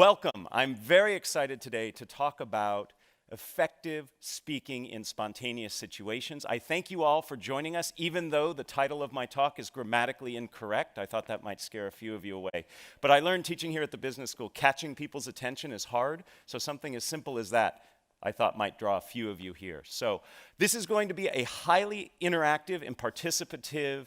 Welcome. I'm very excited today to talk about effective speaking in spontaneous situations. I thank you all for joining us, even though the title of my talk is grammatically incorrect. I thought that might scare a few of you away. But I learned teaching here at the business school, catching people's attention is hard, so something as simple as that I thought might draw a few of you here. So this is going to be a highly interactive and participative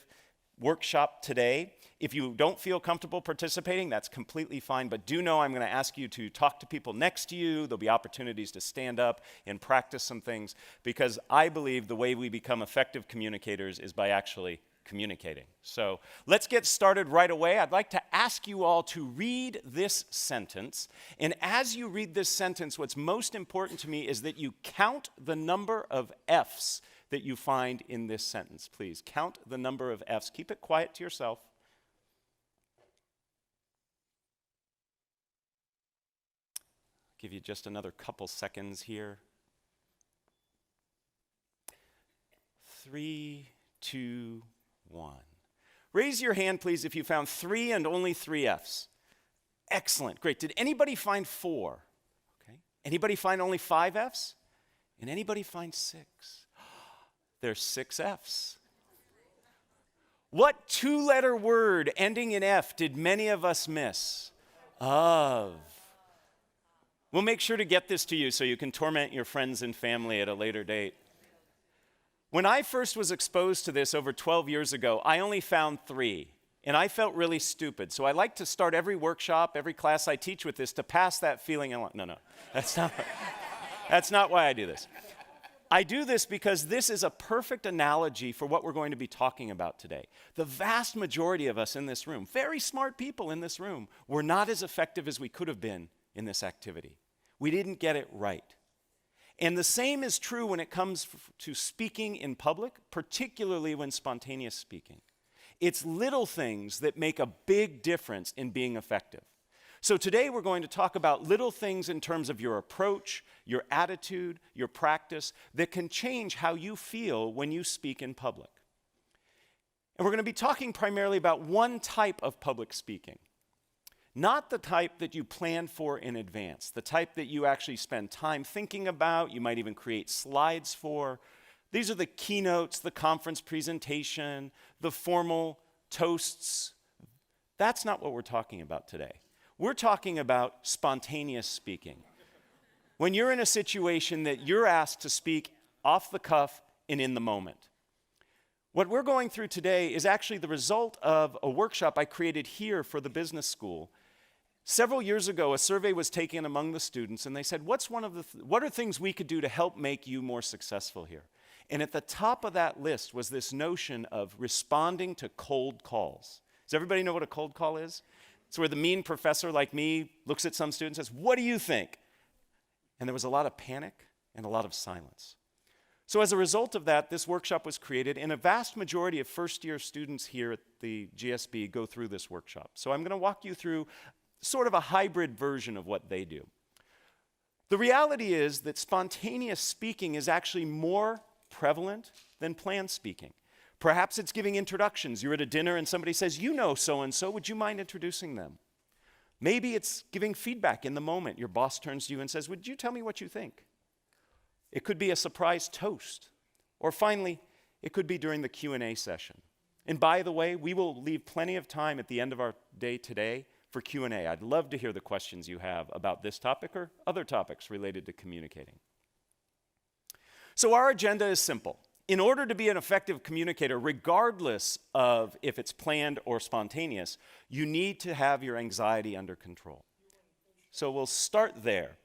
workshop today. If you don't feel comfortable participating, that's completely fine, but do know I'm going to ask you to talk to people next to you. There'll be opportunities to stand up and practice some things, because I believe the way we become effective communicators is by actually communicating. So let's get started right away. I'd like to ask you all to read this sentence, and as you read this sentence, what's most important to me is that you count the number of F's that you find in this sentence. Please count the number of F's. Keep it quiet to yourself. Give you just another couple seconds here. 3, 2, 1. Raise your hand, please, if you found 3 and only 3 F's. Excellent, great. Did anybody find 4? Okay. Anybody find only 5 F's? And anybody find 6? There's 6 F's. What 2-letter word ending in F did many of us miss? Of. We'll make sure to get this to you so you can torment your friends and family at a later date. When I first was exposed to this over 12 years ago, I only found 3, and I felt really stupid. So I like to start every workshop, every class I teach with this to pass that feeling along. No, that's not why I do this. I do this because this is a perfect analogy for what we're going to be talking about today. The vast majority of us in this room, very smart people in this room, were not as effective as we could have been in this activity. We didn't get it right. And the same is true when it comes to speaking in public, particularly when spontaneous speaking. It's little things that make a big difference in being effective. So today we're going to talk about little things in terms of your approach, your attitude, your practice that can change how you feel when you speak in public. And we're going to be talking primarily about one type of public speaking. Not the type that you plan for in advance, the type that you actually spend time thinking about, you might even create slides for. These are the keynotes, the conference presentation, the formal toasts. That's not what we're talking about today. We're talking about spontaneous speaking. When you're in a situation that you're asked to speak off the cuff and in the moment. What we're going through today is actually the result of a workshop I created here for the business school. Several years ago, a survey was taken among the students, and they said, what are things we could do to help make you more successful here? And at the top of that list was this notion of responding to cold calls. Does everybody know what a cold call is? It's where the mean professor like me looks at some students and says, "What do you think?" And there was a lot of panic and a lot of silence. So as a result of that, this workshop was created, and a vast majority of first-year students here at the GSB go through this workshop. So I'm going to walk you through sort of a hybrid version of what they do. The reality is that spontaneous speaking is actually more prevalent than planned speaking. Perhaps it's giving introductions. You're at a dinner and somebody says, "You know so-and-so, would you mind introducing them?" Maybe it's giving feedback in the moment. Your boss turns to you and says, "Would you tell me what you think?" It could be a surprise toast. Or finally, it could be during the Q&A session. And by the way, we will leave plenty of time at the end of our day today for Q&A. I'd love to hear the questions you have about this topic or other topics related to communicating. So our agenda is simple. In order to be an effective communicator, regardless of if it's planned or spontaneous, you need to have your anxiety under control. So we'll start there.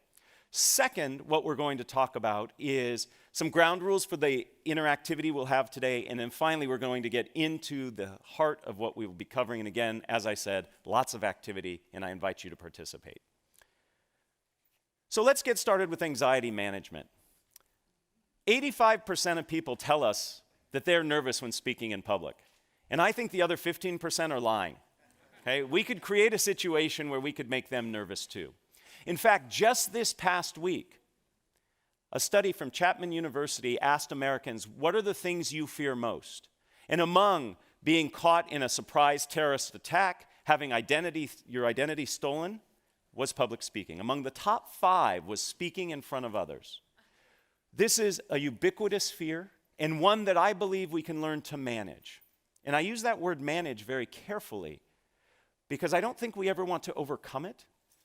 Second, what we're going to talk about is some ground rules for the interactivity we'll have today, and then finally we're going to get into the heart of what we will be covering. And again, as I said, lots of activity, and I invite you to participate. So let's get started with anxiety management. 85% of people tell us that they're nervous when speaking in public. And I think the other 15% are lying. Okay? We could create a situation where we could make them nervous too. In fact, just this past week, a study from Chapman University asked Americans, what are the things you fear most? And among being caught in a surprise terrorist attack, having your identity stolen, was public speaking. Among the top 5 was speaking in front of others. This is a ubiquitous fear and one that I believe we can learn to manage. And I use that word manage very carefully because I don't think we ever want to overcome it.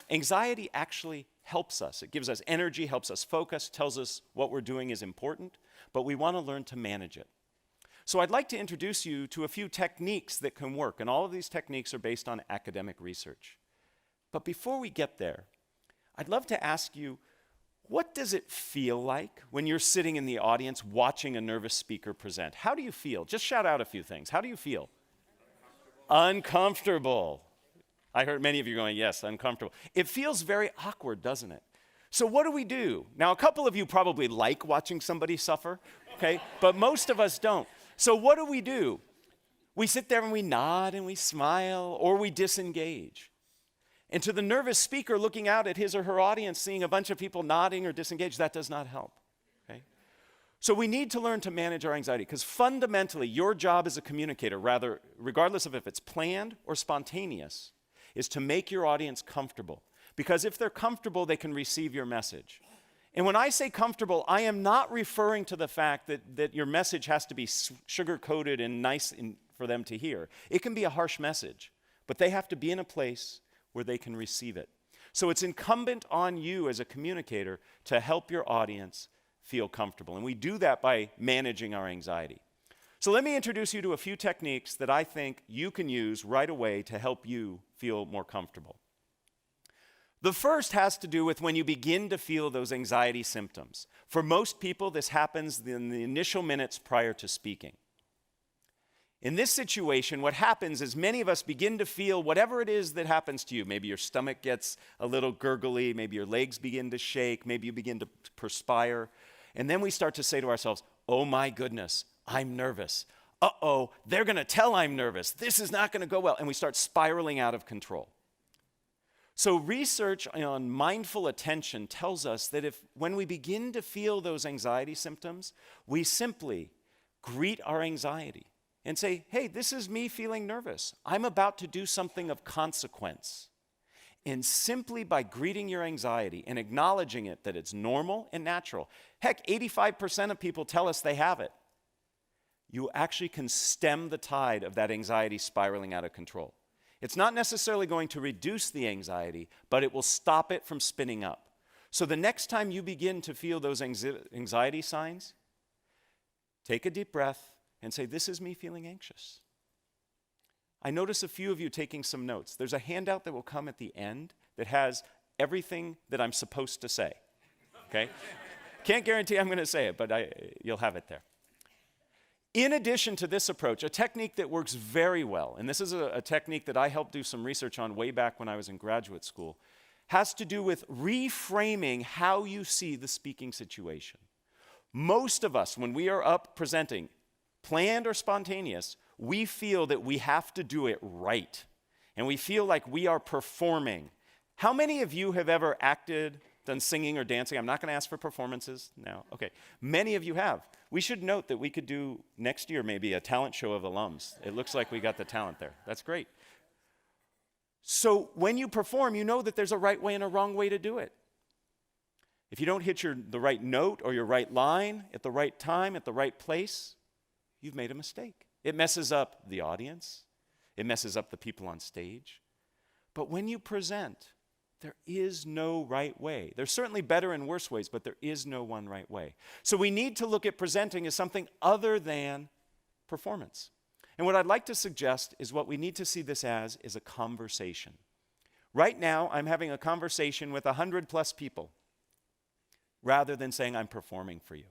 Anxiety actually helps us. It gives us energy, helps us focus, tells us what we're doing is important, but we want to learn to manage it. So I'd like to introduce you to a few techniques that can work, and all of these techniques are based on academic research. But before we get there, I'd love to ask you, what does it feel like when you're sitting in the audience watching a nervous speaker present? How do you feel? Just shout out a few things. How do you feel? Uncomfortable. I heard many of you going, yes, uncomfortable. It feels very awkward, doesn't it? So what do we do? Now, a couple of you probably like watching somebody suffer, okay? But most of us don't. So what do? We sit there and we nod and we smile, or we disengage. And to the nervous speaker looking out at his or her audience, seeing a bunch of people nodding or disengaged, that does not help, okay? So we need to learn to manage our anxiety, because fundamentally, your job as a communicator, rather, regardless of if it's planned or spontaneous, is to make your audience comfortable. Because if they're comfortable, they can receive your message. And when I say comfortable, I am not referring to the fact that your message has to be sugar-coated and nice for them to hear. It can be a harsh message, but they have to be in a place where they can receive it. So it's incumbent on you as a communicator to help your audience feel comfortable. And we do that by managing our anxiety. So let me introduce you to a few techniques that I think you can use right away to help you feel more comfortable. The first has to do with when you begin to feel those anxiety symptoms. For most people, this happens in the initial minutes prior to speaking. In this situation, what happens is many of us begin to feel whatever it is that happens to you. Maybe your stomach gets a little gurgly, maybe your legs begin to shake, maybe you begin to perspire. And then we start to say to ourselves, oh my goodness, I'm nervous. Uh-oh, they're going to tell I'm nervous. This is not going to go well. And we start spiraling out of control. So research on mindful attention tells us that when we begin to feel those anxiety symptoms, we simply greet our anxiety and say, hey, this is me feeling nervous. I'm about to do something of consequence. And simply by greeting your anxiety and acknowledging it, that it's normal and natural. Heck, 85% of people tell us they have it. You actually can stem the tide of that anxiety spiraling out of control. It's not necessarily going to reduce the anxiety, but it will stop it from spinning up. So the next time you begin to feel those anxiety signs, take a deep breath and say, this is me feeling anxious. I notice a few of you taking some notes. There's a handout that will come at the end that has everything that I'm supposed to say, okay? Can't guarantee I'm going to say it, but you'll have it there. In addition to this approach, a technique that works very well, and this is a technique that I helped do some research on way back when I was in graduate school, has to do with reframing how you see the speaking situation. Most of us, when we are up presenting, planned or spontaneous, we feel that we have to do it right. And we feel like we are performing. How many of you have ever acted, done singing or dancing? I'm not going to ask for performances now. Okay. Many of you have. We should note that we could do next year maybe a talent show of alums. It looks like we got the talent there. That's great. So when you perform, you know that there's a right way and a wrong way to do it. If you don't hit the right note or your right line at the right time, at the right place, you've made a mistake. It messes up the audience. It messes up the people on stage. But when you present, there is no right way. There's certainly better and worse ways, but there is no one right way. So we need to look at presenting as something other than performance. And what I'd like to suggest is what we need to see this as is a conversation. Right now, I'm having a conversation with 100+ people rather than saying I'm performing for you.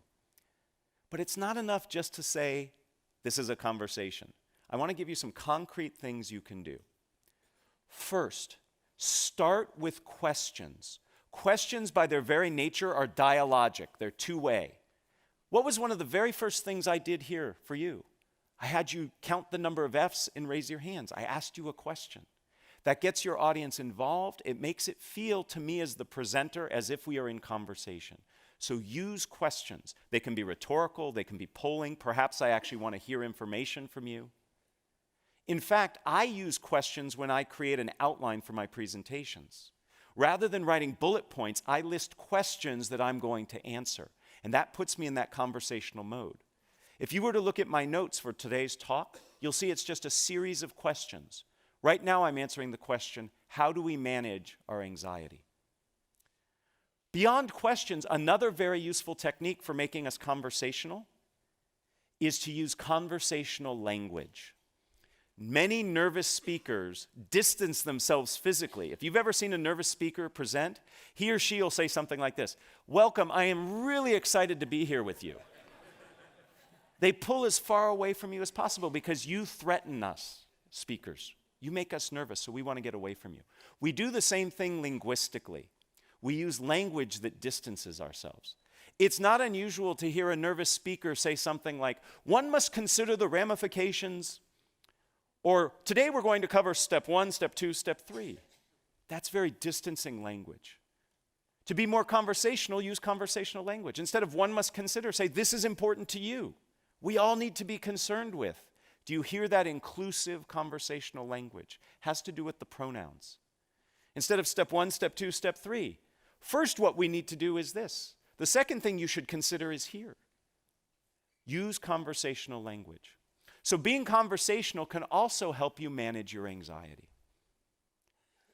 But it's not enough just to say, this is a conversation. I want to give you some concrete things you can do. First, start with questions. Questions by their very nature are dialogic. They're two-way. What was one of the very first things I did here for you? I had you count the number of F's and raise your hands. I asked you a question. That gets your audience involved. It makes it feel to me as the presenter as if we are in conversation. So use questions. They can be rhetorical, they can be polling. Perhaps I actually want to hear information from you. In fact, I use questions when I create an outline for my presentations. Rather than writing bullet points, I list questions that I'm going to answer. And that puts me in that conversational mode. If you were to look at my notes for today's talk, you'll see it's just a series of questions. Right now I'm answering the question, how do we manage our anxiety? Beyond questions, another very useful technique for making us conversational is to use conversational language. Many nervous speakers distance themselves physically. If you've ever seen a nervous speaker present, he or she will say something like this: "Welcome, I am really excited to be here with you." They pull as far away from you as possible because you threaten us, speakers. You make us nervous, so we want to get away from you. We do the same thing linguistically. We use language that distances ourselves. It's not unusual to hear a nervous speaker say something like, "One must consider the ramifications," or "Today we're going to cover step 1, step 2, step 3. That's very distancing language. To be more conversational, use conversational language. Instead of "one must consider," say, "This is important to you. We all need to be concerned with." Do you hear that inclusive conversational language? Has to do with the pronouns. Instead of step 1, step 2, step 3. First, what we need to do is this. The second thing you should consider is here. Use conversational language. So being conversational can also help you manage your anxiety.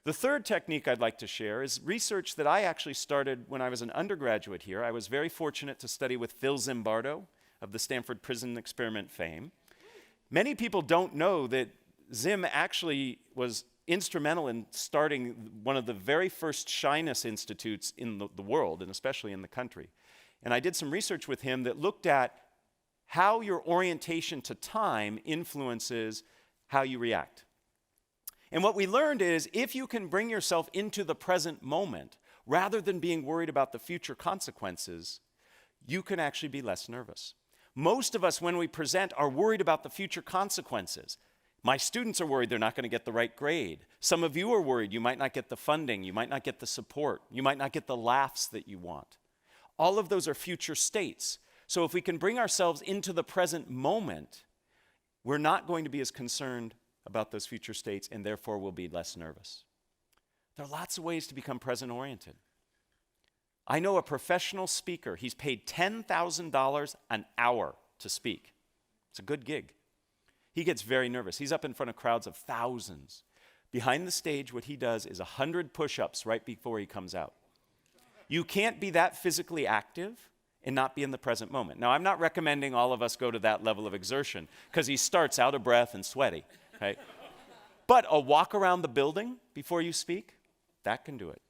The third technique I'd like to share is research that I actually started when I was an undergraduate here. I was very fortunate to study with Phil Zimbardo of the Stanford Prison Experiment fame. Many people don't know that Zim actually was instrumental in starting one of the very first shyness institutes in the world, and especially in the country. And I did some research with him that looked at how your orientation to time influences how you react. And what we learned is if you can bring yourself into the present moment, rather than being worried about the future consequences, you can actually be less nervous. Most of us, when we present, are worried about the future consequences. My students are worried they're not going to get the right grade. Some of you are worried you might not get the funding, you might not get the support, you might not get the laughs that you want. All of those are future states. So if we can bring ourselves into the present moment, we're not going to be as concerned about those future states, and therefore we'll be less nervous. There are lots of ways to become present-oriented. I know a professional speaker. He's paid $10,000 an hour to speak. It's a good gig. He gets very nervous. He's up in front of crowds of thousands. Behind the stage, what he does is 100 push-ups right before he comes out. You can't be that physically active and not be in the present moment. Now, I'm not recommending all of us go to that level of exertion because he starts out of breath and sweaty, right? But a walk around the building before you speak, that can do it.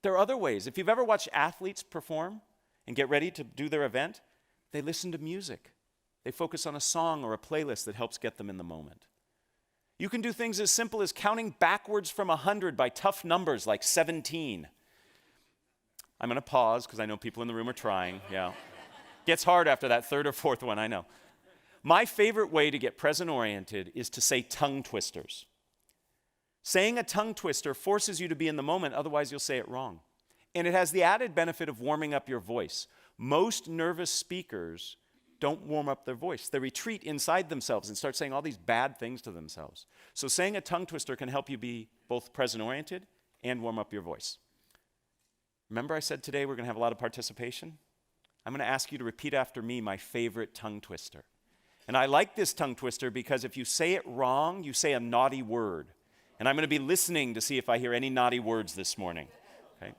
There are other ways. If you've ever watched athletes perform and get ready to do their event, they listen to music. They focus on a song or a playlist that helps get them in the moment. You can do things as simple as counting backwards from 100 by tough numbers like 17. I'm going to pause because I know people in the room are trying. Yeah. Gets hard after that third or fourth one, I know. My favorite way to get present-oriented is to say tongue twisters. Saying a tongue twister forces you to be in the moment, otherwise you'll say it wrong. And it has the added benefit of warming up your voice. Most nervous speakers don't warm up their voice. They retreat inside themselves and start saying all these bad things to themselves. So saying a tongue twister can help you be both present-oriented and warm up your voice. Remember I said today we're going to have a lot of participation? I'm going to ask you to repeat after me my favorite tongue twister. And I like this tongue twister because if you say it wrong, you say a naughty word. And I'm going to be listening to see if I hear any naughty words this morning. Okay?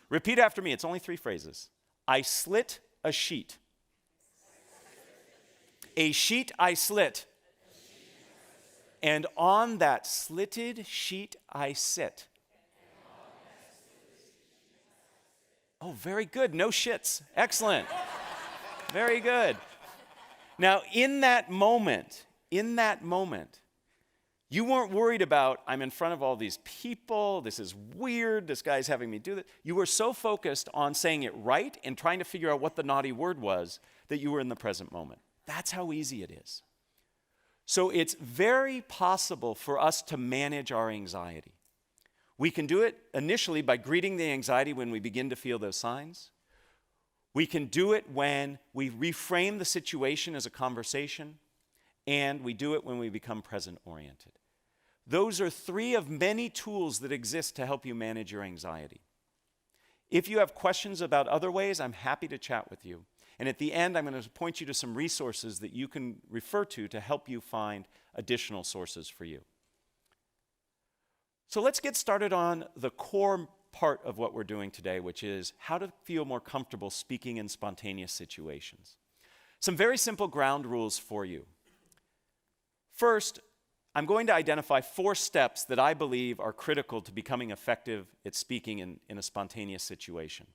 Repeat after me. It's only 3 phrases. I slit a sheet. A sheet I slit. And on that slitted sheet I sit. Oh, very good. No shits. Excellent. Very good. Now, in that moment, you weren't worried about, I'm in front of all these people, this is weird, this guy's having me do this. You were so focused on saying it right and trying to figure out what the naughty word was that you were in the present moment. That's how easy it is. So it's very possible for us to manage our anxiety. We can do it initially by greeting the anxiety when we begin to feel those signs. We can do it when we reframe the situation as a conversation, and we do it when we become present-oriented. Those are 3 of many tools that exist to help you manage your anxiety. If you have questions about other ways, I'm happy to chat with you. And at the end, I'm going to point you to some resources that you can refer to help you find additional sources for you. So let's get started on the core part of what we're doing today, which is how to feel more comfortable speaking in spontaneous situations. Some very simple ground rules for you. First, I'm going to identify 4 steps that I believe are critical to becoming effective at speaking in a spontaneous situation.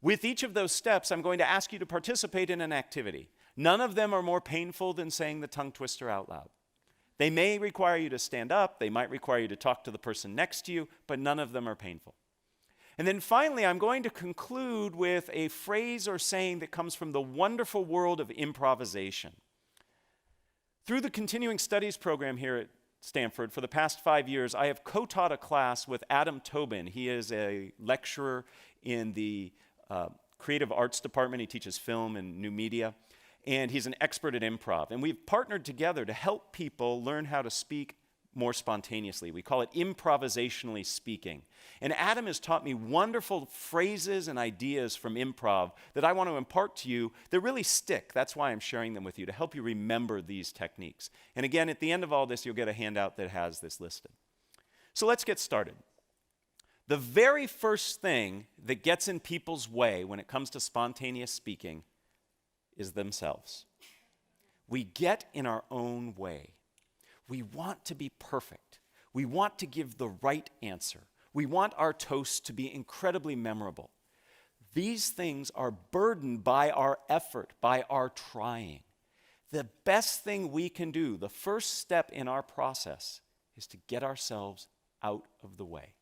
With each of those steps, I'm going to ask you to participate in an activity. None of them are more painful than saying the tongue twister out loud. They may require you to stand up, they might require you to talk to the person next to you, but none of them are painful. And then finally, I'm going to conclude with a phrase or saying that comes from the wonderful world of improvisation. Through the continuing studies program here at Stanford, for the past 5 years, I have co-taught a class with Adam Tobin. He is a lecturer in the creative arts department. He teaches film and new media, and he's an expert at improv. And we've partnered together to help people learn how to speak more spontaneously. We call it improvisationally speaking. And Adam has taught me wonderful phrases and ideas from improv that I want to impart to you that really stick. That's why I'm sharing them with you, to help you remember these techniques. And again, at the end of all this, you'll get a handout that has this listed. So let's get started. The very first thing that gets in people's way when it comes to spontaneous speaking is themselves. We get in our own way. We want to be perfect. We want to give the right answer. We want our toasts to be incredibly memorable. These things are burdened by our effort, by our trying. The best thing we can do, the first step in our process, is to get ourselves out of the way.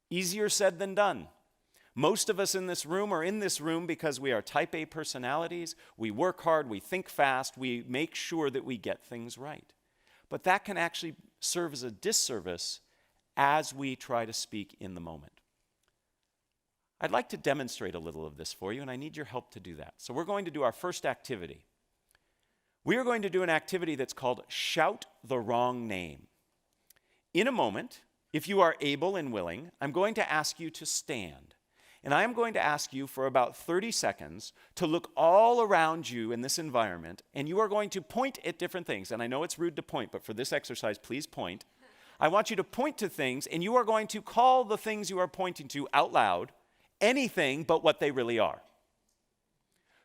Easier said than done. Most of us in this room are in this room because we are type A personalities. We work hard, we think fast, we make sure that we get things right. But that can actually serve as a disservice as we try to speak in the moment. I'd like to demonstrate a little of this for you, and I need your help to do that. So we're going to do our first activity. We are going to do an activity that's called Shout the Wrong Name. In a moment, if you are able and willing, I'm going to ask you to stand. And I am going to ask you for about 30 seconds to look all around you in this environment, and you are going to point at different things. And I know it's rude to point, but for this exercise, please point. I want you to point to things, and you are going to call the things you are pointing to out loud anything but what they really are.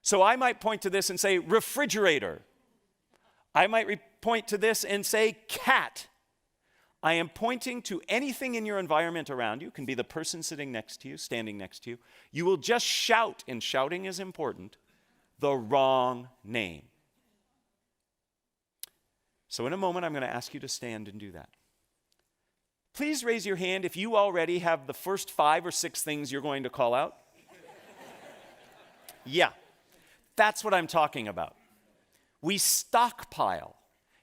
So I might point to this and say refrigerator. I might point to this and say cat. I am pointing to anything in your environment around you. It can be the person sitting next to you, standing next to you. You will just shout, and shouting is important, the wrong name. So in a moment, I'm going to ask you to stand and do that. Please raise your hand if you already have the first 5 or 6 things you're going to call out. Yeah, that's what I'm talking about. We stockpile.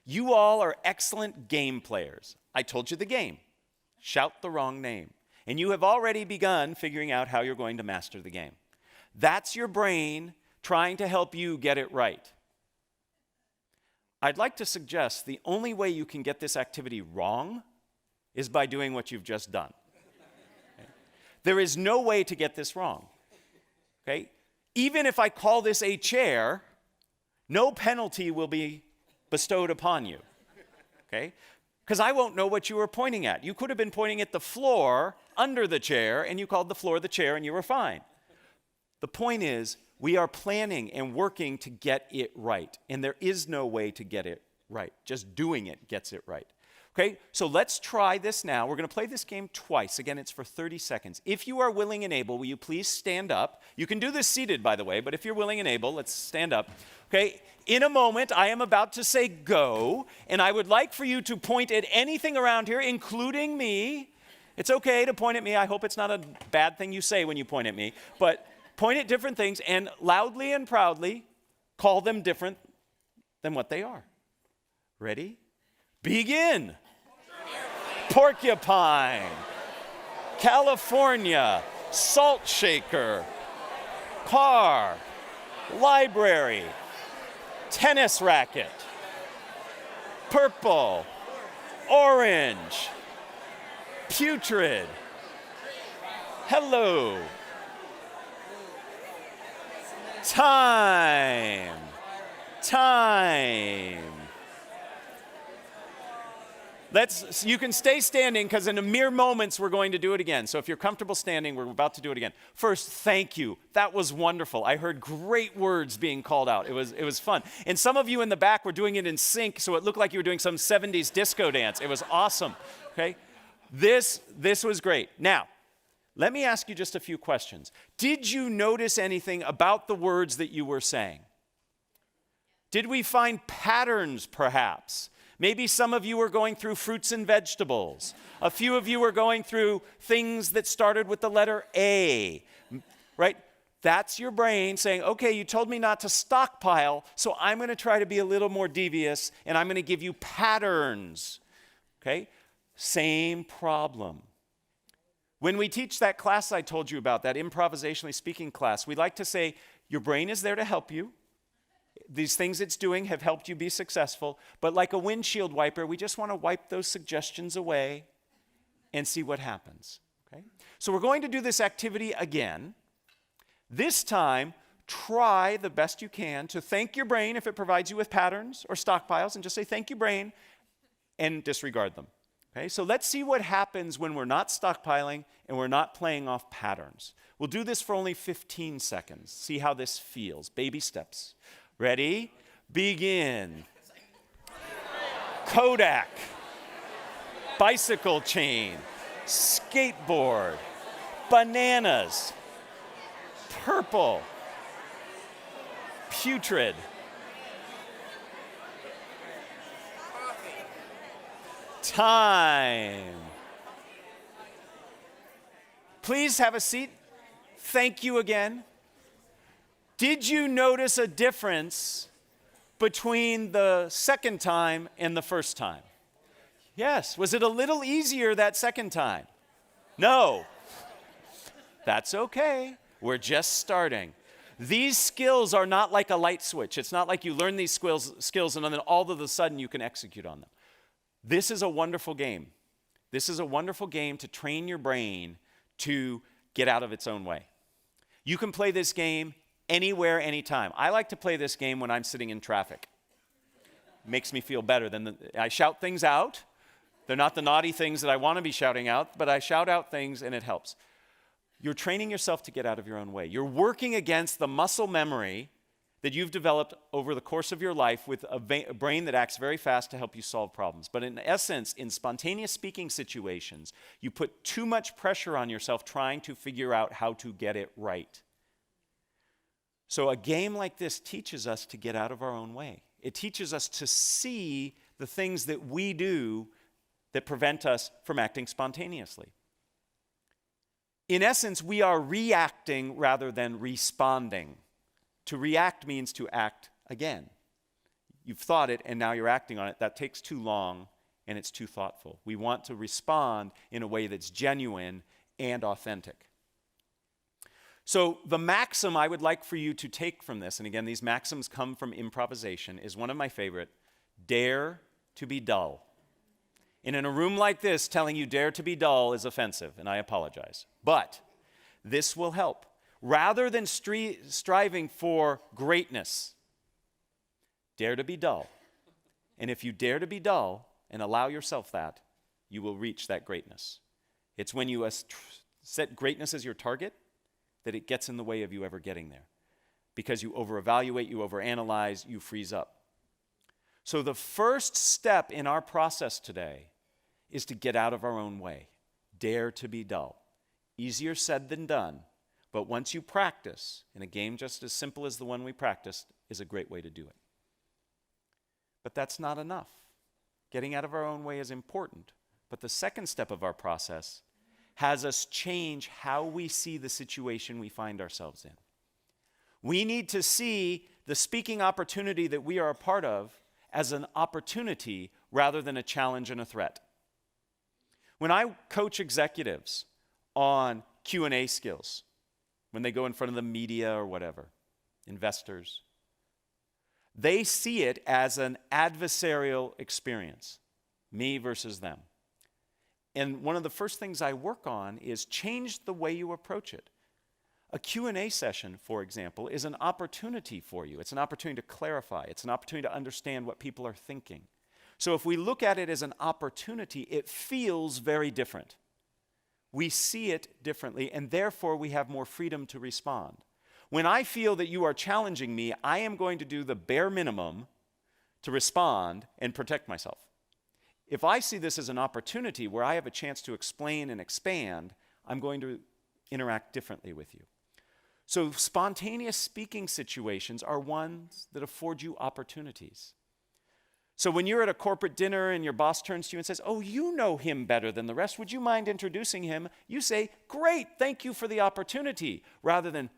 You all are excellent game players. I told you the game. Shout the wrong name. And you have already begun figuring out how you're going to master the game. That's your brain trying to help you get it right. I'd like to suggest the only way you can get this activity wrong is by doing what you've just done. Okay? There is no way to get this wrong. Okay? Even if I call this a chair, no penalty will be bestowed upon you. Okay? Because I won't know what you were pointing at. You could have been pointing at the floor under the chair, and you called the floor the chair, and you were fine. The point is, we are planning and working to get it right, and there is no way to get it right. Just doing it gets it right. Okay, so let's try this now. We're going to play this game twice. Again, it's for 30 seconds. If you are willing and able, will you please stand up? You can do this seated, by the way, but if you're willing and able, let's stand up. Okay, in a moment, I am about to say go, and I would like for you to point at anything around here, including me. It's okay to point at me. I hope it's not a bad thing you say when you point at me, but point at different things and loudly and proudly call them different than what they are. Ready? Begin. Porcupine, California, salt shaker, car, library, tennis racket, purple, Orange. Putrid. Hello. Time. You can stay standing because in a mere moments we're going to do it again. So if you're comfortable standing, we're about to do it again. First, thank you. That was wonderful. I heard great words being called out. It was fun. And some of you in the back were doing it in sync, so it looked like you were doing some 70s disco dance. It was awesome. Okay? This was great. Now, let me ask you just a few questions. Did you notice anything about the words that you were saying? Did we find patterns, perhaps? Maybe some of you were going through fruits and vegetables. A few of you were going through things that started with the letter A, right? That's your brain saying, okay, you told me not to stockpile, so I'm going to try to be a little more devious, and I'm going to give you patterns, okay? Same problem. When we teach that class I told you about, that improvisationally speaking class, we like to say, your brain is there to help you. These things it's doing have helped you be successful, but like a windshield wiper, we just want to wipe those suggestions away and see what happens, okay? So we're going to do this activity again. This time, try the best you can to thank your brain if it provides you with patterns or stockpiles, and just say, thank you, brain, and disregard them, okay? So let's see what happens when we're not stockpiling and we're not playing off patterns. We'll do this for only 15 seconds. See how this feels. Baby steps. Ready? Begin. Kodak. Bicycle chain. Skateboard. Bananas. Purple. Putrid. Time. Please have a seat. Thank you again. Did you notice a difference between the second time and the first time? Yes. Was it a little easier that second time? No. That's okay. We're just starting. These skills are not like a light switch. It's not like you learn these skills and then all of a sudden you can execute on them. This is a wonderful game. This is a wonderful game to train your brain to get out of its own way. You can play this game anywhere, anytime. I like to play this game when I'm sitting in traffic. Makes me feel better. I shout things out. They're not the naughty things that I want to be shouting out, but I shout out things and it helps. You're training yourself to get out of your own way. You're working against the muscle memory that you've developed over the course of your life with a brain that acts very fast to help you solve problems. But in essence, in spontaneous speaking situations, you put too much pressure on yourself trying to figure out how to get it right. So a game like this teaches us to get out of our own way. It teaches us to see the things that we do that prevent us from acting spontaneously. In essence, we are reacting rather than responding. To react means to act again. You've thought it and now you're acting on it. That takes too long and it's too thoughtful. We want to respond in a way that's genuine and authentic. So the maxim I would like for you to take from this, and again, these maxims come from improvisation, is one of my favorite: dare to be dull. And in a room like this, telling you dare to be dull is offensive, and I apologize. But this will help. Rather than striving for greatness, dare to be dull. And if you dare to be dull and allow yourself that, you will reach that greatness. It's when you set greatness as your target that it gets in the way of you ever getting there. Because you over-evaluate, you overanalyze, you freeze up. So the first step in our process today is to get out of our own way. Dare to be dull. Easier said than done, but once you practice, and a game just as simple as the one we practiced is a great way to do it. But that's not enough. Getting out of our own way is important, but the second step of our process has us change how we see the situation we find ourselves in. We need to see the speaking opportunity that we are a part of as an opportunity rather than a challenge and a threat. When I coach executives on Q&A skills, when they go in front of the media or whatever, investors, they see it as an adversarial experience. Me versus them. And one of the first things I work on is change the way you approach it. A Q&A session, for example, is an opportunity for you. It's an opportunity to clarify. It's an opportunity to understand what people are thinking. So if we look at it as an opportunity, it feels very different. We see it differently, and therefore we have more freedom to respond. When I feel that you are challenging me, I am going to do the bare minimum to respond and protect myself. If I see this as an opportunity where I have a chance to explain and expand, I'm going to interact differently with you. So spontaneous speaking situations are ones that afford you opportunities. So when you're at a corporate dinner and your boss turns to you and says, "Oh, you know him better than the rest. Would you mind introducing him?" You say, "Great, thank you for the opportunity," rather than,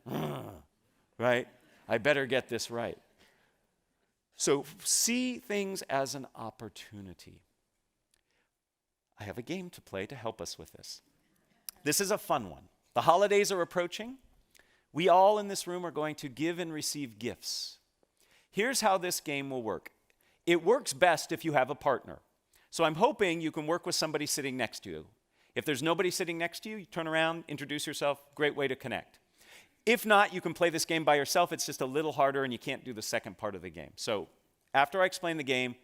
right? I better get this right. So see things as an opportunity. I have a game to play to help us with this. This is a fun one. The holidays are approaching. We all in this room are going to give and receive gifts. Here's how this game will work. It works best if you have a partner. So I'm hoping you can work with somebody sitting next to you. If there's nobody sitting next to you, you turn around, introduce yourself, great way to connect. If not, you can play this game by yourself. It's just a little harder and you can't do the second part of the game. So after I explain the game,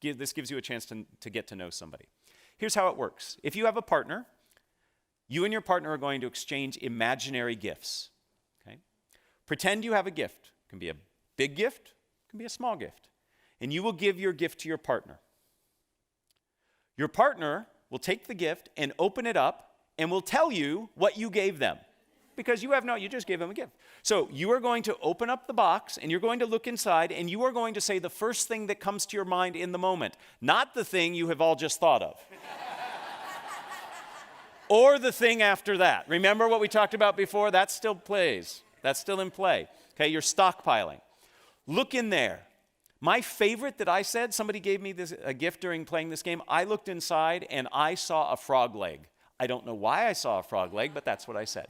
this gives you a chance to get to know somebody. Here's how it works. If you have a partner, you and your partner are going to exchange imaginary gifts. Okay? Pretend you have a gift. It can be a big gift, it can be a small gift. And you will give your gift to your partner. Your partner will take the gift and open it up and will tell you what you gave them. Because you just gave them a gift. So you are going to open up the box and you're going to look inside and you are going to say the first thing that comes to your mind in the moment, not the thing you have all just thought of. Or the thing after that. Remember what we talked about before? That still plays. That's still in play. Okay, you're stockpiling. Look in there. My favorite that I said, somebody gave me a gift during playing this game. I looked inside and I saw a frog leg. I don't know why I saw a frog leg, but that's what I said.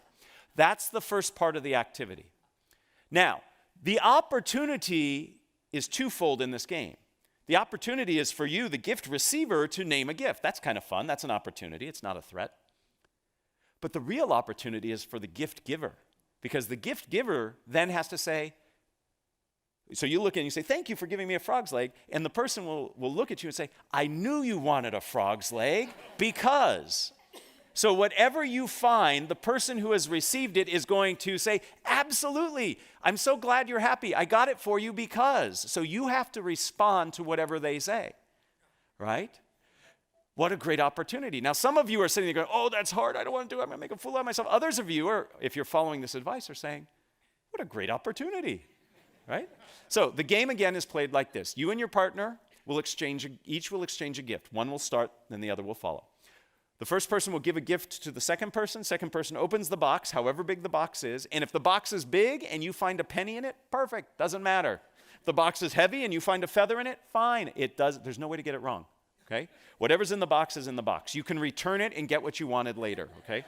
That's the first part of the activity. Now, the opportunity is twofold in this game. The opportunity is for you, the gift receiver, to name a gift. That's kind of fun. That's an opportunity. It's not a threat. But the real opportunity is for the gift giver, because the gift giver then has to say, so you look and you say, "Thank you for giving me a frog's leg," and the person will look at you and say, "I knew you wanted a frog's leg because..." So whatever you find, the person who has received it is going to say, "Absolutely, I'm so glad you're happy. I got it for you because..." So you have to respond to whatever they say, right? What a great opportunity. Now, some of you are sitting there going, "Oh, that's hard. I don't want to do it. I'm going to make a fool out of myself." Others of you are, if you're following this advice, are saying, "What a great opportunity," right? So the game again is played like this. You and your partner will each will exchange a gift. One will start, then the other will follow. The first person will give a gift to the second person opens the box, however big the box is, and if the box is big and you find a penny in it, perfect, doesn't matter. If the box is heavy and you find a feather in it, fine, there's no way to get it wrong, okay? Whatever's in the box is in the box. You can return it and get what you wanted later, okay?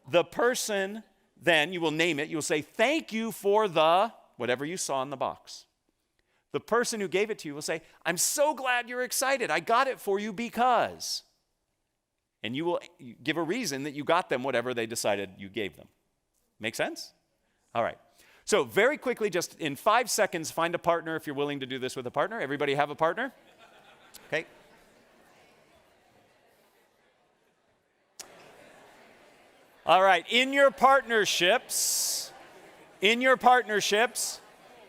The person, then, you will name it, you will say, "Thank you for the," whatever you saw in the box. The person who gave it to you will say, "I'm so glad you're excited. I got it for you because..." And you will give a reason that you got them whatever they decided you gave them. Make sense? All right. So very quickly, just in 5 seconds, find a partner if you're willing to do this with a partner. Everybody have a partner? Okay. All right. In your partnerships,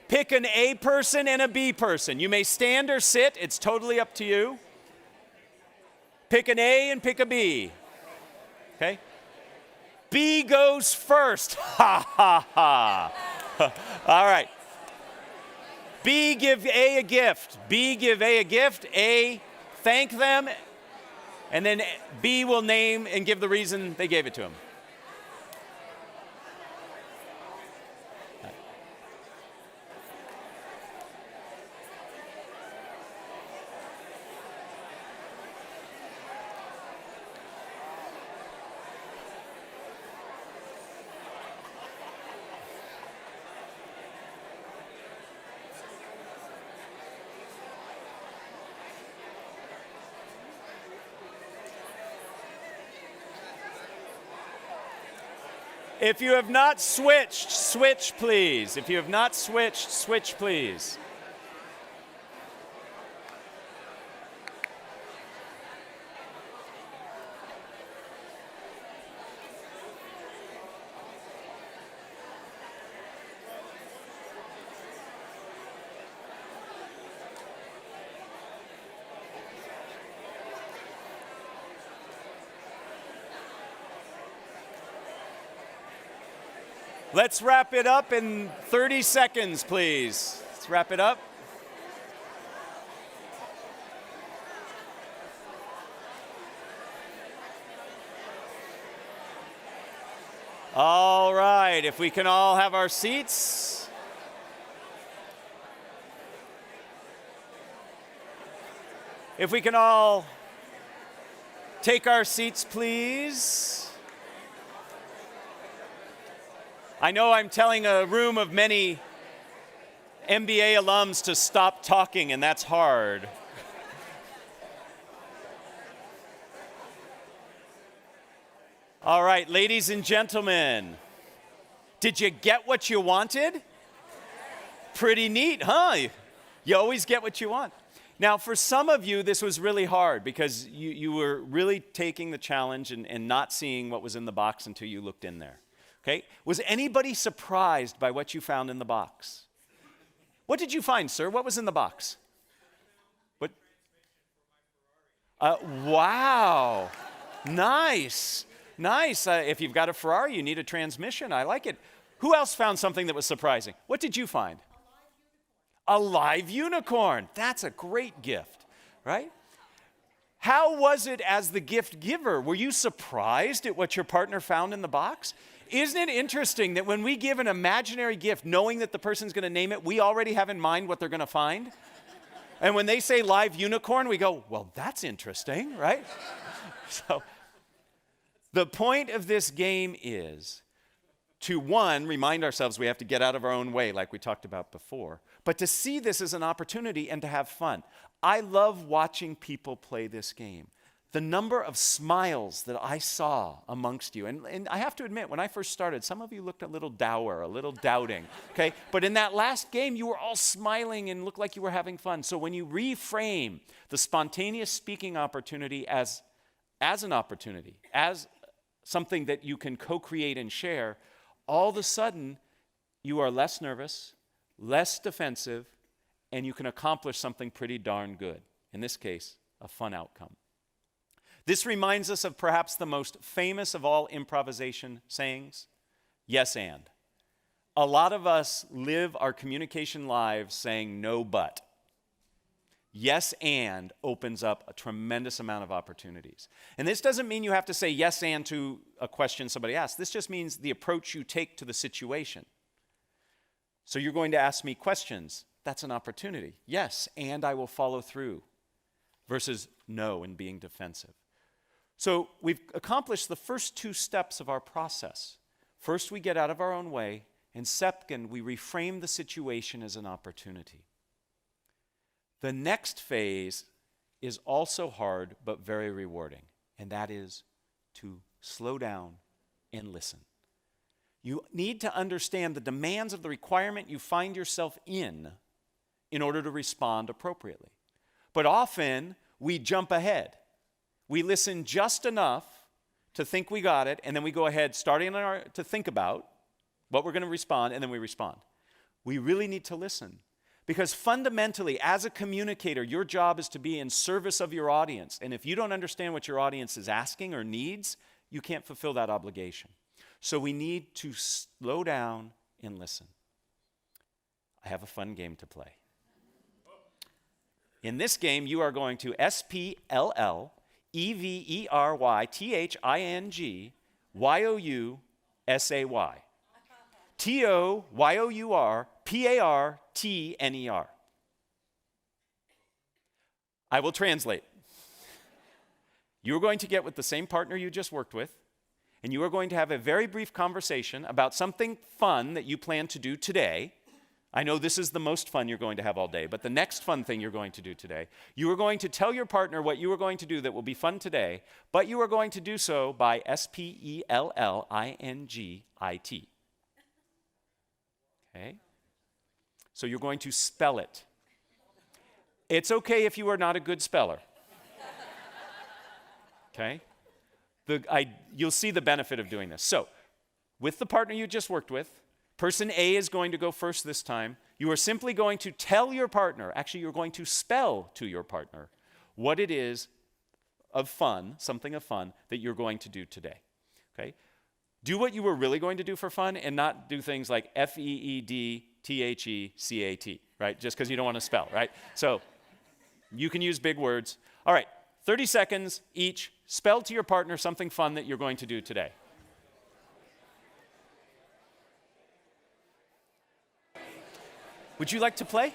pick an A person and a B person. You may stand or sit. It's totally up to you. Pick an A and pick a B. Okay? B goes first. Ha, ha, ha. All right. B, give A a gift. B, give A a gift. A, thank them. And then B will name and give the reason they gave it to him. If you have not switched, switch please. If you have not switched, switch please. Let's wrap it up in 30 seconds, please. Let's wrap it up. All right, if we can all have our seats. If we can all take our seats, please. I know I'm telling a room of many MBA alums to stop talking, and that's hard. All right, ladies and gentlemen, did you get what you wanted? Pretty neat, huh? You always get what you want. Now, for some of you, this was really hard because you were really taking the challenge and not seeing what was in the box until you looked in there. Okay? Was anybody surprised by what you found in the box? What did you find, sir? What was in the box? What? Wow. Nice. Nice. If you've got a Ferrari, you need a transmission. I like it. Who else found something that was surprising? What did you find? A live unicorn. That's a great gift, right? How was it as the gift giver? Were you surprised at what your partner found in the box? Isn't it interesting that when we give an imaginary gift, knowing that the person's going to name it, we already have in mind what they're going to find? And when they say live unicorn, we go, well, that's interesting, right? So the point of this game is to, one, remind ourselves we have to get out of our own way, like we talked about before, but to see this as an opportunity and to have fun. I love watching people play this game. The number of smiles that I saw amongst you, and I have to admit, when I first started, some of you looked a little dour, a little doubting, okay? But in that last game, you were all smiling and looked like you were having fun. So when you reframe the spontaneous speaking opportunity as an opportunity, as something that you can co-create and share, all of a sudden, you are less nervous, less defensive, and you can accomplish something pretty darn good. In this case, a fun outcome. This reminds us of perhaps the most famous of all improvisation sayings, yes and. A lot of us live our communication lives saying no but. Yes and opens up a tremendous amount of opportunities. And this doesn't mean you have to say yes and to a question somebody asks. This just means the approach you take to the situation. So you're going to ask me questions. That's an opportunity. Yes, and I will follow through. Versus no and being defensive. So we've accomplished the first two steps of our process. First, we get out of our own way, and second, we reframe the situation as an opportunity. The next phase is also hard, but very rewarding, and that is to slow down and listen. You need to understand the demands of the requirement you find yourself in order to respond appropriately. But often, we jump ahead. We listen just enough to think we got it, and then we go ahead, starting to think about what we're going to respond, and then we respond. We really need to listen. Because fundamentally, as a communicator, your job is to be in service of your audience. And if you don't understand what your audience is asking or needs, you can't fulfill that obligation. So we need to slow down and listen. I have a fun game to play. In this game, you are going to SPLLEVERYTHINGYOUSAY. TOYOURPARTNER. I will translate. You are going to get with the same partner you just worked with, and you are going to have a very brief conversation about something fun that you plan to do today, I know this is the most fun you're going to have all day, but the next fun thing you're going to do today, you are going to tell your partner what you are going to do that will be fun today, but you are going to do so by spellingit. Okay? So you're going to spell it. It's okay if you are not a good speller. Okay? You'll see the benefit of doing this. So, with the partner you just worked with, person A is going to go first this time. You are simply going to tell your partner, actually you're going to spell to your partner what it is of fun, something of fun, that you're going to do today. Okay? Do what you were really going to do for fun and not do things like FEEDTHECAT, right? Just because you don't want to spell, right? So, you can use big words. All right, 30 seconds each. Spell to your partner something fun that you're going to do today. Would you like to play?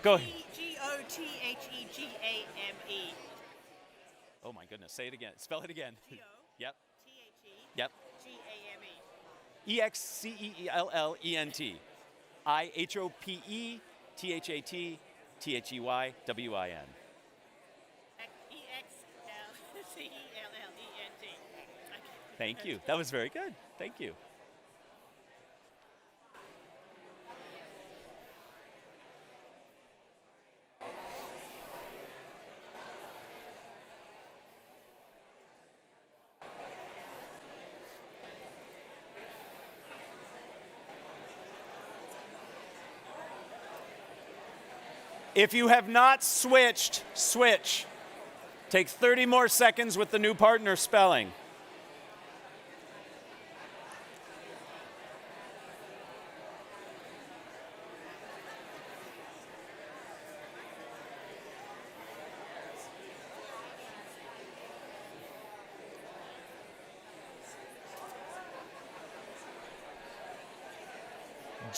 Go ahead. Gothegame. Oh my goodness, say it again. Spell it again. Yep. T-H-E. Yep. G-A-M-E. EXCELLENT. IHOPETHAT THEYWIN. E-X-L-C-E-L-L-E-N-T. Thank you. That was very good. Thank you. If you have not switched, switch. Take 30 more seconds with the new partner spelling.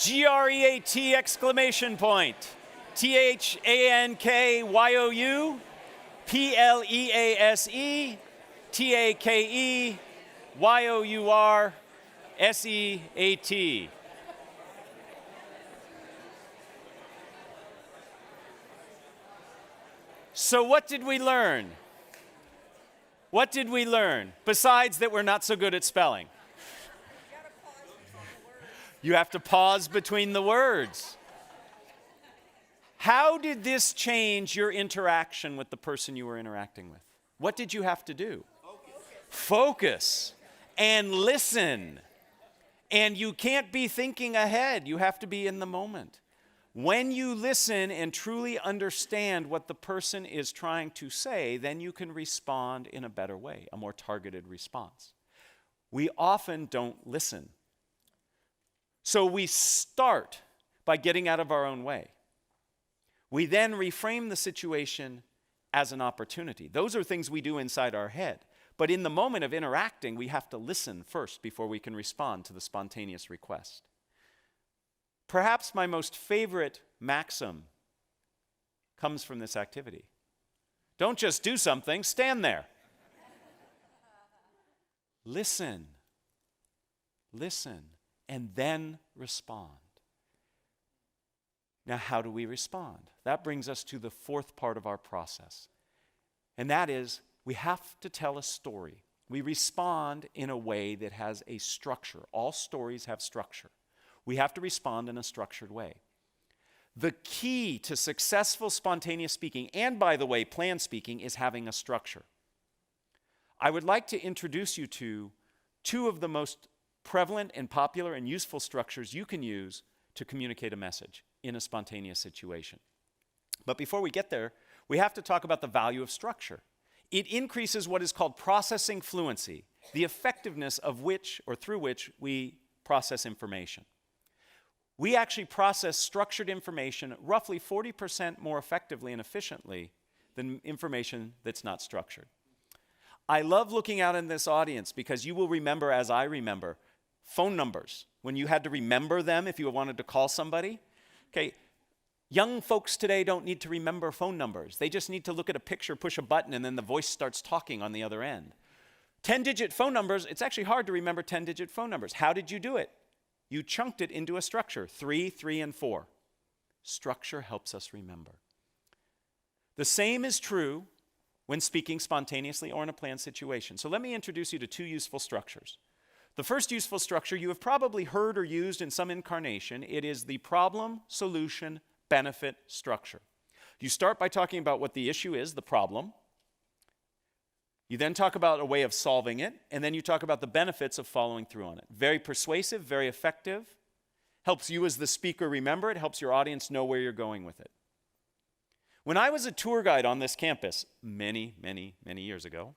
GREAT exclamation point. THANKYOU, PLEASE, TAKEYOURSEAT. So what did we learn? What did we learn? Besides that we're not so good at spelling. You have to pause between the words. How did this change your interaction with the person you were interacting with? What did you have to do? Focus and listen. And you can't be thinking ahead. You have to be in the moment. When you listen and truly understand what the person is trying to say, then you can respond in a better way, a more targeted response. We often don't listen. So we start by getting out of our own way. We then reframe the situation as an opportunity. Those are things we do inside our head. But in the moment of interacting, we have to listen first before we can respond to the spontaneous request. Perhaps my most favorite maxim comes from this activity. Don't just do something, stand there. Listen, and then respond. Now, how do we respond? That brings us to the fourth part of our process. And that is, we have to tell a story. We respond in a way that has a structure. All stories have structure. We have to respond in a structured way. The key to successful spontaneous speaking, and by the way, planned speaking, is having a structure. I would like to introduce you to two of the most prevalent and popular and useful structures you can use to communicate a message in a spontaneous situation. But before we get there, we have to talk about the value of structure. It increases what is called processing fluency, the effectiveness of which or through which we process information. We actually process structured information roughly 40% more effectively and efficiently than information that's not structured. I love looking out in this audience because you will remember, as I remember, phone numbers. When you had to remember them if you wanted to call somebody. Okay, young folks today don't need to remember phone numbers. They just need to look at a picture, push a button, and then the voice starts talking on the other end. 10-digit phone numbers, it's actually hard to remember 10-digit phone numbers. How did you do it? You chunked it into a structure, 3, 3, and 4. Structure helps us remember. The same is true when speaking spontaneously or in a planned situation. So let me introduce you to 2 useful structures. The first useful structure you have probably heard or used in some incarnation. It is the problem, solution, benefit structure. You start by talking about what the issue is, the problem. You then talk about a way of solving it, and then you talk about the benefits of following through on it. Very persuasive, very effective. Helps you as the speaker remember it, helps your audience know where you're going with it. When I was a tour guide on this campus many, many, many years ago,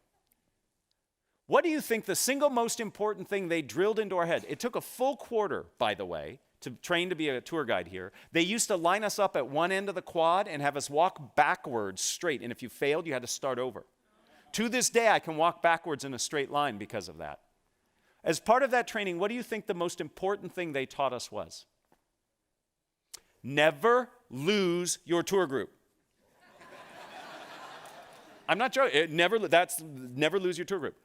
what do you think the single most important thing they drilled into our head? It took a full quarter, by the way, to train to be a tour guide here. They used to line us up at one end of the quad and have us walk backwards straight, and if you failed, you had to start over. To this day, I can walk backwards in a straight line because of that. As part of that training, what do you think the most important thing they taught us was? Never lose your tour group. I'm not joking. Never lose your tour group.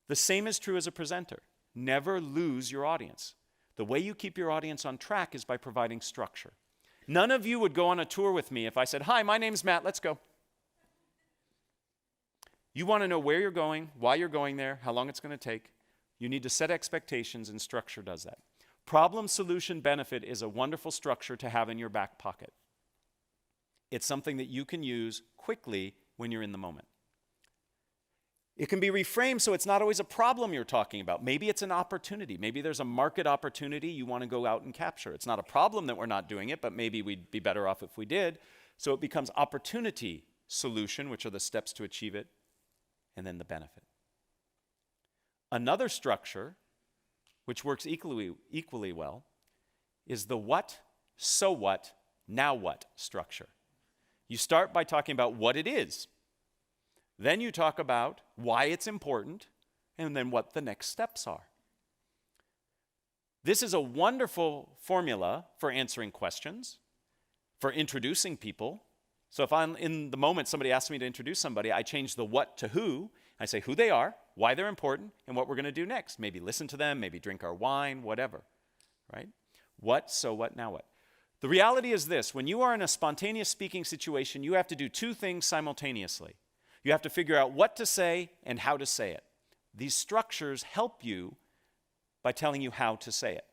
The same is true as a presenter. Never lose your audience. The way you keep your audience on track is by providing structure. None of you would go on a tour with me if I said, "Hi, my name's Matt, let's go." You want to know where you're going, why you're going there, how long it's going to take. You need to set expectations, and structure does that. Problem, solution, benefit is a wonderful structure to have in your back pocket. It's something that you can use quickly when you're in the moment. It can be reframed so it's not always a problem you're talking about. Maybe it's an opportunity. Maybe there's a market opportunity you want to go out and capture. It's not a problem that we're not doing it, but maybe we'd be better off if we did. So it becomes opportunity, solution, which are the steps to achieve it, and then the benefit. Another structure, which works equally well, is the what, so what, now what structure. You start by talking about what it is. Then you talk about why it's important, and then what the next steps are. This is a wonderful formula for answering questions, for introducing people. So if I'm in the moment somebody asks me to introduce somebody, I change the what to who. I say who they are, why they're important, and what we're going to do next. Maybe listen to them, maybe drink our wine, whatever, right? What, so what, now what? The reality is this: when you are in a spontaneous speaking situation, you have to do 2 things simultaneously. You have to figure out what to say and how to say it. These structures help you by telling you how to say it.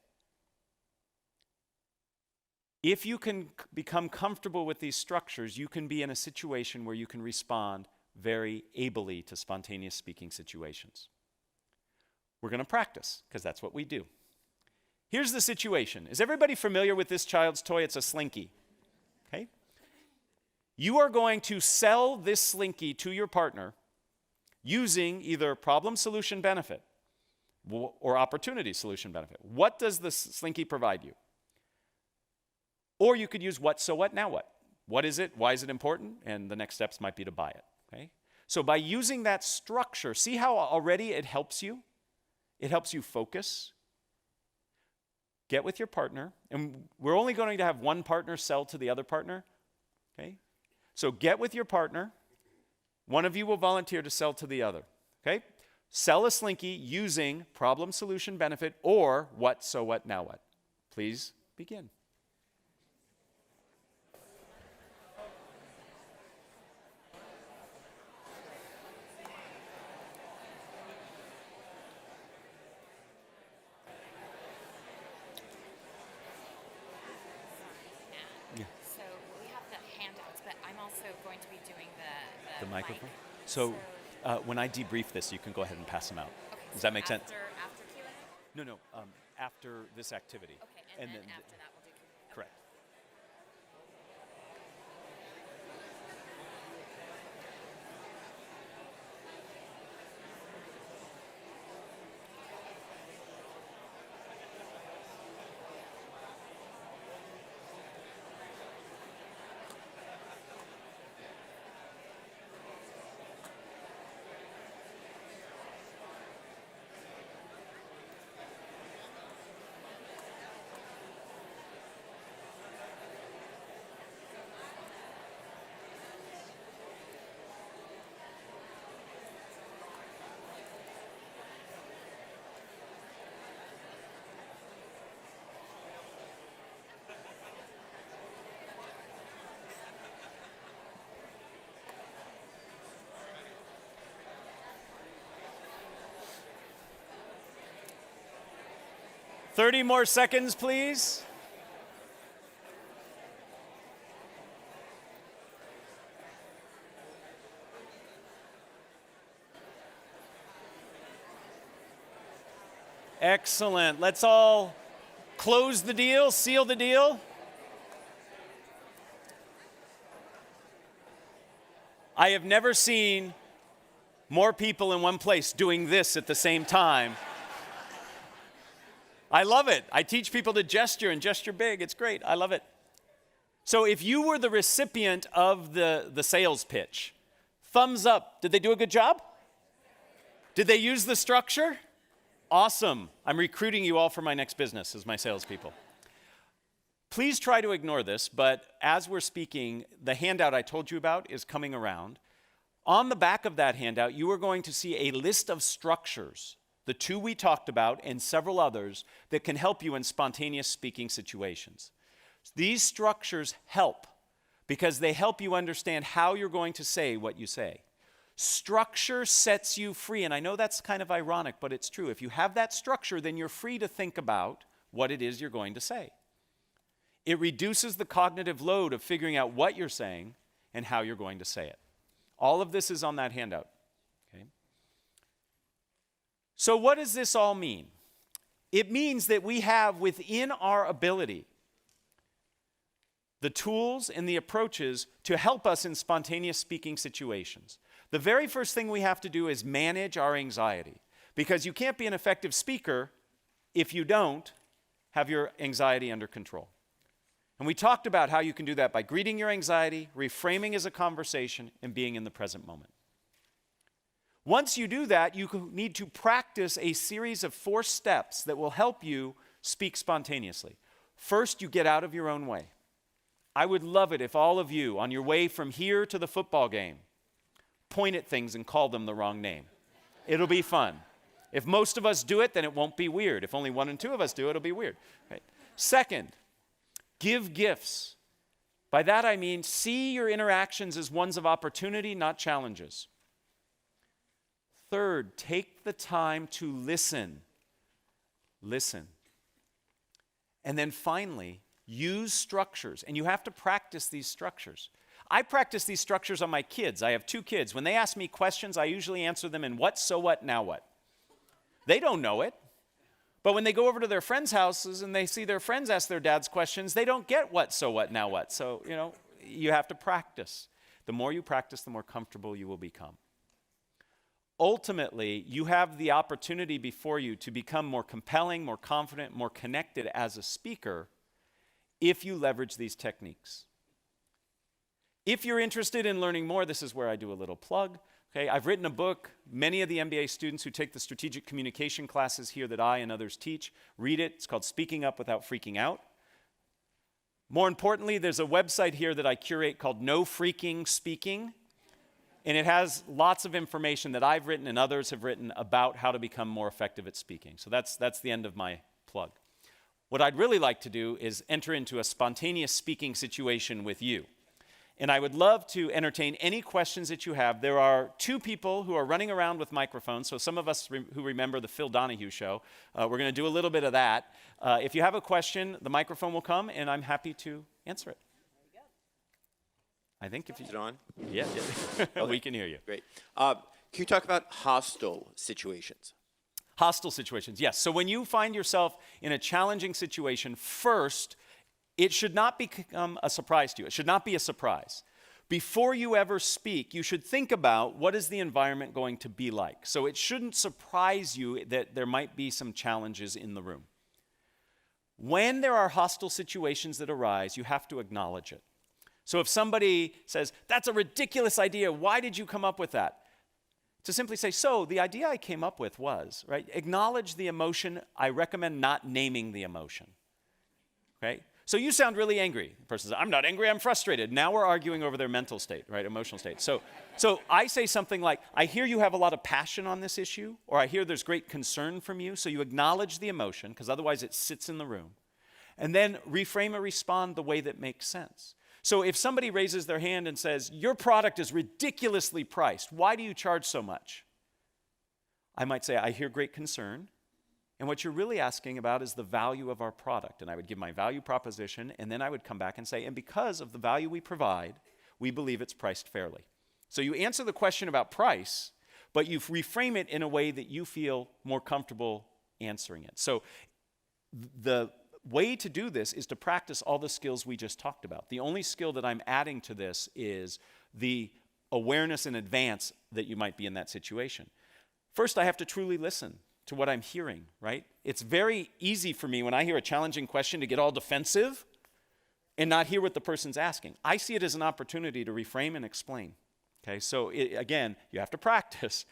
If you can become comfortable with these structures, you can be in a situation where you can respond very ably to spontaneous speaking situations. We're going to practice, because that's what we do. Here's the situation. Is everybody familiar with this child's toy? It's a Slinky. Okay? You are going to sell this Slinky to your partner using either problem, solution, benefit, or opportunity, solution, benefit. What does the Slinky provide you? Or you could use what, so what, now what? What is it? Why is it important? And the next steps might be to buy it. Okay? So by using that structure, see how already it helps you? It helps you focus. Get with your partner, and we're only going to have one partner sell to the other partner. Okay? So get with your partner. One of you will volunteer to sell to the other. Okay? Sell a Slinky using problem, solution, benefit, or what, so what, now what. Please begin. So we have the handouts, but I'm also going to be doing the Microphone? mic. So when I debrief this, you can go ahead and pass them out. Okay, Does so that make sense? After Q&A? No, after this activity. Okay, and then after that we'll do Q&A. Correct. 30 more seconds, please. Excellent. Let's all close the deal, seal the deal. I have never seen more people in one place doing this at the same time. I love it. I teach people to gesture and gesture big. It's great. I love it. So if you were the recipient of the sales pitch, thumbs up. Did they do a good job? Did they use the structure? Awesome. I'm recruiting you all for my next business as my salespeople. Please try to ignore this, but as we're speaking, the handout I told you about is coming around. On the back of that handout, you are going to see a list of structures, the two we talked about and several others, that can help you in spontaneous speaking situations. These structures help because they help you understand how you're going to say what you say. Structure sets you free, and I know that's kind of ironic, but it's true. If you have that structure, then you're free to think about what it is you're going to say. It reduces the cognitive load of figuring out what you're saying and how you're going to say it. All of this is on that handout. Okay? So what does this all mean? It means that we have within our ability the tools and the approaches to help us in spontaneous speaking situations. The very first thing we have to do is manage our anxiety, because you can't be an effective speaker if you don't have your anxiety under control. And we talked about how you can do that by greeting your anxiety, reframing as a conversation, and being in the present moment. Once you do that, you need to practice a series of 4 steps that will help you speak spontaneously. First, you get out of your own way. I would love it if all of you, on your way from here to the football game, point at things and call them the wrong name. It'll be fun. If most of us do it, then it won't be weird. If only 1 and 2 of us do it, it'll be weird. Right? Second, give gifts. By that I mean see your interactions as ones of opportunity, not challenges. Third, take the time to listen. Listen. And then finally, use structures. And you have to practice these structures. I practice these structures on my kids. I have 2 kids. When they ask me questions, I usually answer them in what, so what, now what. They don't know it. But when they go over to their friends' houses and they see their friends ask their dads questions, they don't get what, so what, now what. So, you have to practice. The more you practice, the more comfortable you will become. Ultimately, you have the opportunity before you to become more compelling, more confident, more connected as a speaker if you leverage these techniques. If you're interested in learning more, this is where I do a little plug. Okay, I've written a book. Many of the MBA students who take the strategic communication classes here that I and others teach read it. It's called Speaking Up Without Freaking Out. More importantly, there's a website here that I curate called No Freaking Speaking. And it has lots of information that I've written and others have written about how to become more effective at speaking. So that's the end of my plug. What I'd really like to do is enter into a spontaneous speaking situation with you. And I would love to entertain any questions that you have. There are 2 people who are running around with microphones. So some of us who remember the Phil Donahue show, we're going to do a little bit of that. If you have a question, the microphone will come, and I'm happy to answer it. I think if you... Is it on? Yeah. Okay. We can hear you. Great. Can you talk about hostile situations? Hostile situations, yes. So when you find yourself in a challenging situation, first, it should not become a surprise to you. It should not be a surprise. Before you ever speak, you should think about what is the environment going to be like. So it shouldn't surprise you that there might be some challenges in the room. When there are hostile situations that arise, you have to acknowledge it. So if somebody says, "That's a ridiculous idea, why did you come up with that?" To simply say, "So the idea I came up with was," right? Acknowledge the emotion. I recommend not naming the emotion, okay? So you sound really angry. The person says, "I'm not angry, I'm frustrated." Now we're arguing over their mental state, right? Emotional state. So I say something like, "I hear you have a lot of passion on this issue," or "I hear there's great concern from you." So you acknowledge the emotion, because otherwise it sits in the room. And then reframe or respond the way that makes sense. So if somebody raises their hand and says, "Your product is ridiculously priced. Why do you charge so much?" I might say, "I hear great concern. And what you're really asking about is the value of our product. And I would give my value proposition, and then I would come back and say, and because of the value we provide, we believe it's priced fairly. So you answer the question about price, but you reframe it in a way that you feel more comfortable answering it. So the way to do this is to practice all the skills we just talked about. The only skill that I'm adding to this is the awareness in advance that you might be in that situation. First, I have to truly listen to what I'm hearing, right? It's very easy for me when I hear a challenging question to get all defensive and not hear what the person's asking. I see it as an opportunity to reframe and explain. Okay, so again, you have to practice,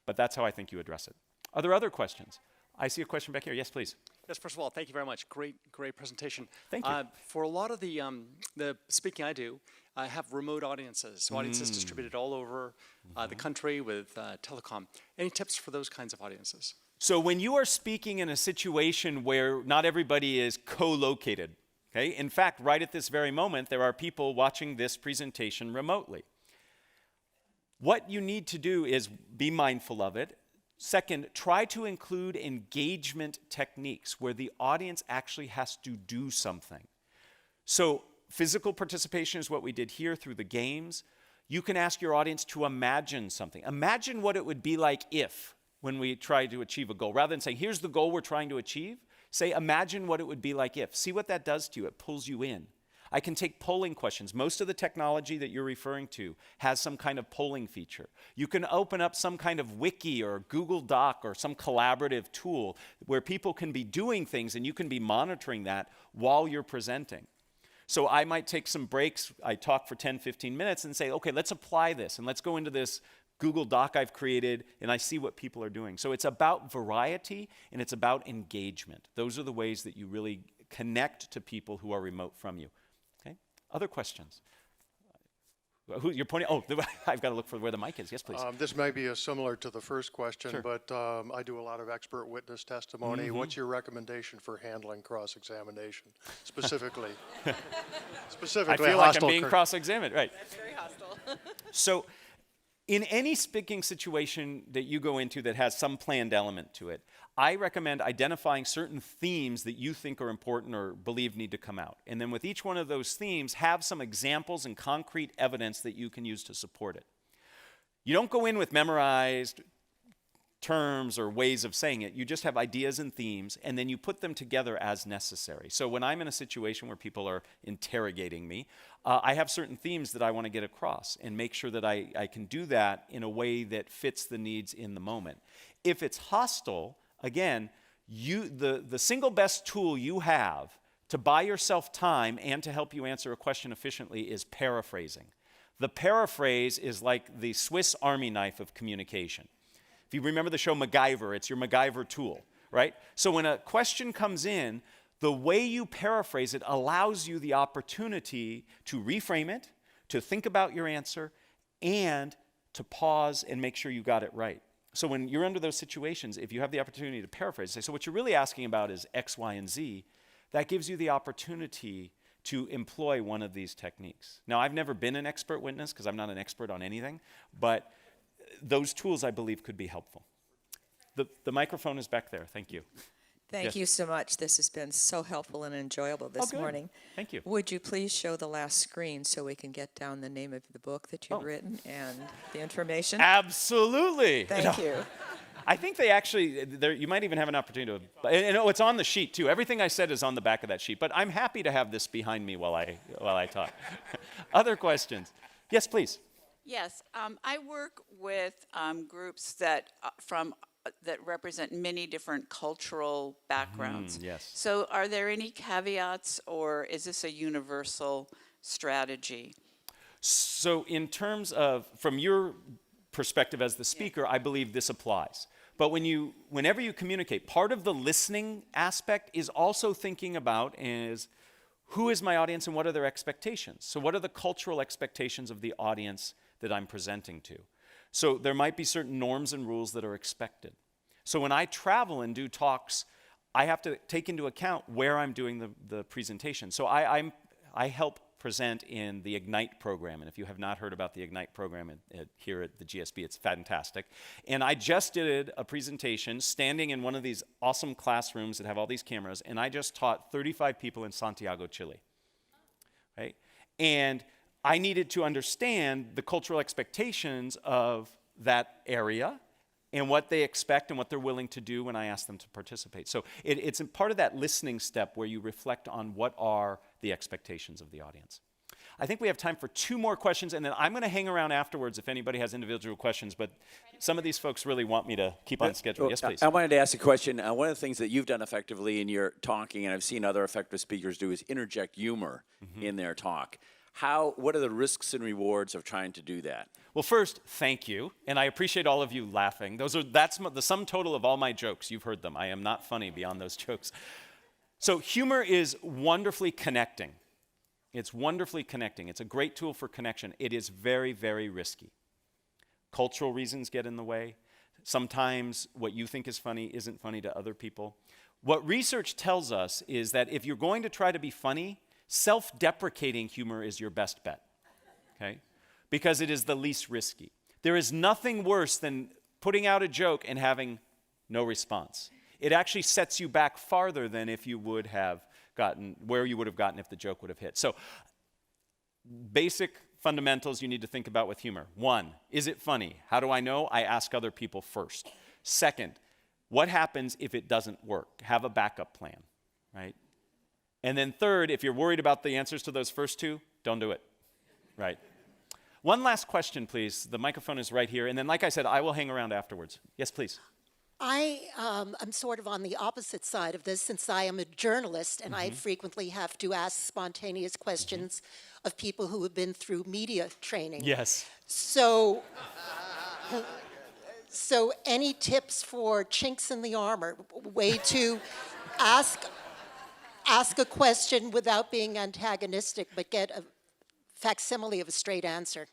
but that's how I think you address it. Are there other questions? I see a question back here. Yes, please. Yes, first of all, thank you very much. Great presentation. Thank you. For a lot of the speaking I do, I have remote audiences, so audiences distributed all over the country with telecom. Any tips for those kinds of audiences? So when you are speaking in a situation where not everybody is co-located, okay? In fact, right at this very moment, there are people watching this presentation remotely. What you need to do is be mindful of it. Second, try to include engagement techniques where the audience actually has to do something. So physical participation is what we did here through the games. You can ask your audience to imagine something. Imagine what it would be like if, when we try to achieve a goal. Rather than saying, here's the goal we're trying to achieve, say, imagine what it would be like if. See what that does to you. It pulls you in. I can take polling questions. Most of the technology that you're referring to has some kind of polling feature. You can open up some kind of wiki or Google Doc or some collaborative tool where people can be doing things and you can be monitoring that while you're presenting. So I might take some breaks. I talk for 10, 15 minutes and say, okay, let's apply this and let's go into this Google Doc I've created and I see what people are doing. So it's about variety and it's about engagement. Those are the ways that you really connect to people who are remote from you. Other questions? Who you're pointing? Oh, I've got to look for where the mic is. Yes, please. This may be similar to the first question, Sure. but I do a lot of expert witness testimony. What's your recommendation for handling cross-examination, specifically? I Specifically, feel like I'm hostile being cross-examined, right? That's very hostile. So in any speaking situation that you go into that has some planned element to it, I recommend identifying certain themes that you think are important or believe need to come out. And then with each one of those themes, have some examples and concrete evidence that you can use to support it. You don't go in with memorized terms or ways of saying it. You just have ideas and themes, and then you put them together as necessary. So when I'm in a situation where people are interrogating me, I have certain themes that I want to get across and make sure that I can do that in a way that fits the needs in the moment. If it's hostile, again, the single best tool you have to buy yourself time and to help you answer a question efficiently is paraphrasing. The paraphrase is like the Swiss Army knife of communication. If you remember the show MacGyver, it's your MacGyver tool, right? So when a question comes in, the way you paraphrase it allows you the opportunity to reframe it, to think about your answer, and to pause and make sure you got it right. So when you're under those situations, if you have the opportunity to paraphrase, say, so what you're really asking about is X, Y, and Z, that gives you the opportunity to employ one of these techniques. Now, I've never been an expert witness because I'm not an expert on anything, but those tools, I believe, could be helpful. The microphone is back there. Thank you. Thank Yes. you so much. This has been so helpful and enjoyable this good. morning. Thank you. Would you please show the last screen so we can get down the name of the book that you've written and the information? Absolutely. Thank you. I think they actually, you might even have an opportunity to, and it's on the sheet too. Everything I said is on the back of that sheet, but I'm happy to have this behind me while I talk. Other questions? Yes, please. Yes, I work with groups that that represent many different cultural backgrounds. Yes. So are there any caveats, or is this a universal strategy? So in terms of, from your perspective as the speaker, I believe this applies. But whenever you communicate, part of the listening aspect is also thinking about is who is my audience and what are their expectations? So what are the cultural expectations of the audience that I'm presenting to? So there might be certain norms and rules that are expected. So when I travel and do talks, I have to take into account where I'm doing the presentation. So I help present in the Ignite program. And if you have not heard about the Ignite program here at the GSB, it's fantastic. And I just did a presentation standing in one of these awesome classrooms that have all these cameras, and I just taught 35 people in Santiago, Chile. Right? And I needed to understand the cultural expectations of that area and what they expect and what they're willing to do when I ask them to participate. So it's a part of that listening step where you reflect on what are the expectations of the audience. I think we have time for 2 more questions, and then I'm going to hang around afterwards if anybody has individual questions, but some of these folks really want me to keep on schedule. Yes, please. I wanted to ask a question. One of the things that you've done effectively in your talking, and I've seen other effective speakers do, is interject humor in their talk. What are the risks and rewards of trying to do that? Well, first, thank you, and I appreciate all of you laughing. That's the sum total of all my jokes. You've heard them. I am not funny beyond those jokes. So humor is wonderfully connecting. It's wonderfully connecting. It's a great tool for connection. It is very, very risky. Cultural reasons get in the way. Sometimes what you think is funny isn't funny to other people. What research tells us is that if you're going to try to be funny, self-deprecating humor is your best bet, okay? Because it is the least risky. There is nothing worse than putting out a joke and having no response. It actually sets you back farther than if you would have gotten, where you would have gotten if the joke would have hit. So, basic fundamentals you need to think about with humor. 1, is it funny? How do I know? I ask other people first. 2nd, what happens if it doesn't work? Have a backup plan, right? And then 3rd, if you're worried about the answers to those first 2, don't do it, right? One last question, please. The microphone is right here. And then, like I said, I will hang around afterwards. Yes, please. I am sort of on the opposite side of this since I am a journalist and I frequently have to ask spontaneous questions of people who have been through media training. Yes. So any tips for chinks in the armor, way to ask a question without being antagonistic but get a facsimile of a straight answer?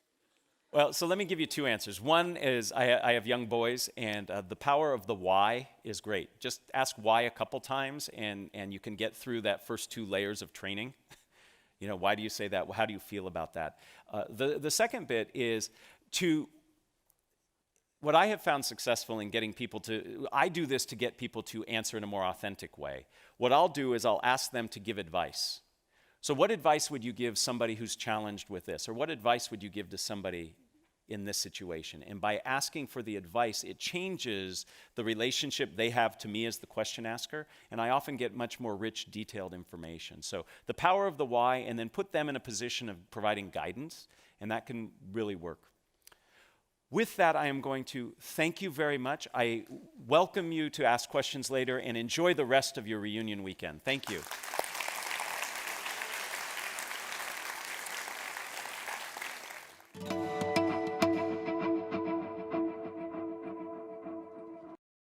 Well, so let me give you 2 answers. One is I have young boys, and the power of the why is great. Just ask why a couple times, and you can get through that first 2 layers of training. You know, why do you say that? How do you feel about that? The second bit is what I have found successful in getting people I do this to get people to answer in a more authentic way. What I'll do is I'll ask them to give advice. So what advice would you give somebody who's challenged with this? Or what advice would you give to somebody in this situation? And by asking for the advice, it changes the relationship they have to me as the question asker, and I often get much more rich, detailed information. So the power of the why, and then put them in a position of providing guidance, and that can really work. With that, I am going to thank you very much. I welcome you to ask questions later, and enjoy the rest of your reunion weekend. Thank you.